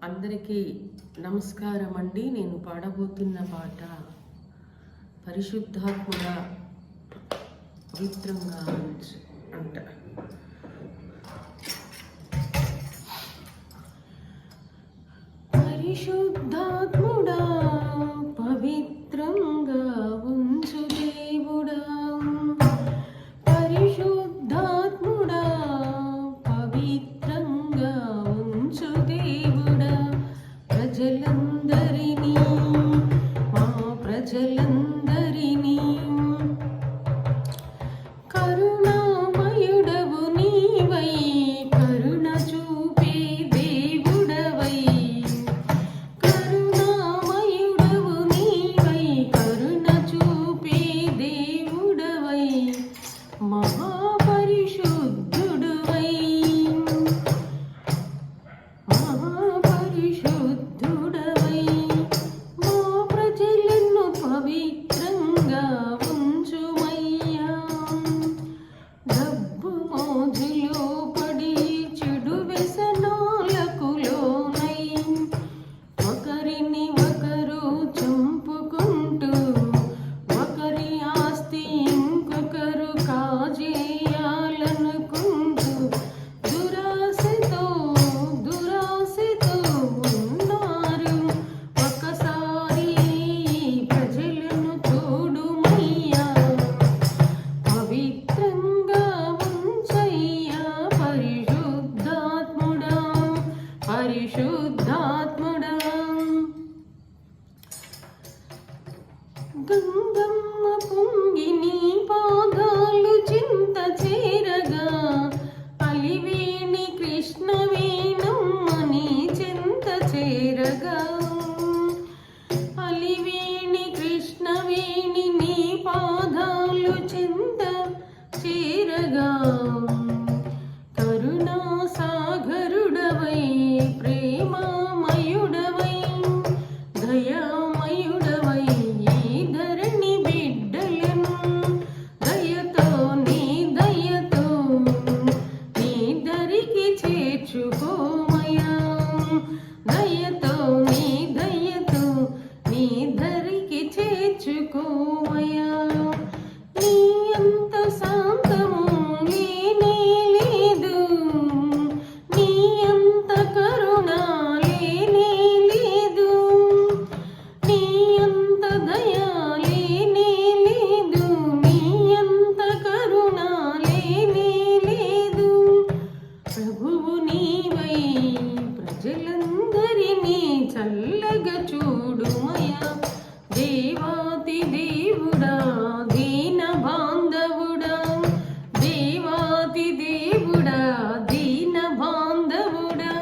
అందరికీ నమస్కారం అండి. నేను పాడబోతున్న పాట పరిశుద్ధాత్ముడా పవిత్రంగా అంట. పరిశుద్ధాత్ముడా పవిత్రంగా ఉంచు దేవుడా, పరిశుద్ధాత్ముడా పవిత్రంగా ఉంచు దేవుడా, ప్రజలందరినీ మా ప్రజలందరినీ కరుణామయుడవు నీవై కరుణ చూపే దేవుడవై, కరుణామయుడవు నీవై కరుణ చూపే దేవుడవై, మహాపరిశుద్ధుడువై మహాపరిశుద్ధుడవై మా ప్రజలను పవిత్రంగా ఉంచుమయ్యా. డబ్బు మోజులో పడి చెడు వ్యసనాలకు లోనై ఒకరిని ఒకరు చంపుకుంటూ ఒకరి ఆస్తి ఇంకొకరు కాజేయాలనుకుంటూ దురాశతో ఉన్నారు. ఒకసారి ప్రజలను చూడుమయ్యా, పవిత్రంగా ఉంచయ్యా పరిశుద్ధాత్ముడా, పరిశుద్ధాత్ముడా. గంగమ్మ పొంగి నీ పాదాలు చింత చేరగా, అలివేణి కృష్ణవేణమ్మ నీ చింత చేరగా, అలివేణి కృష్ణవేణి నీ పాదాలు చింత చేరగా, కరుణా సాగరుడవై ప్రేమమయుడవై దయామయుడవై ఈ ధరణి బిడ్డలను దయతో నీ దరికి చేర్చుకోమయా, దయతో నీ దరికి చేర్చుకోమయా. నీ అంత శాంతము లేనే లేదు, నీ అంత కరుణ లేనే లేదు, నీ అంత దయా లేనే లేదు, నీ అంత కరుణ లేనే లేదు. ప్రభువు నీవై ప్రజలందరినీ చల్లగా చూడుమయా, దేవాతి దేవుడా దీన బాంధవుడా, దేవాతి దేవుడా దీన బాంధవుడా,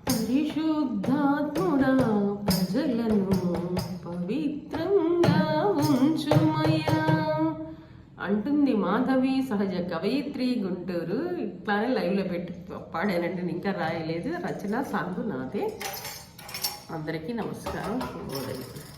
పరిశుద్ధాత్ముడా ప్రజలను పవిత్రంగా ఉంచుమయ్యా అంటుంది మాధవి సహజ కవయిత్రి గుంటూరు. ఇట్లానే లైవ్లో పెట్టి పాడానంటే ఇంకా రాయలేదు. రచన సాంగు నాదే. అందరికీ నమస్కారం. శుభోదయం.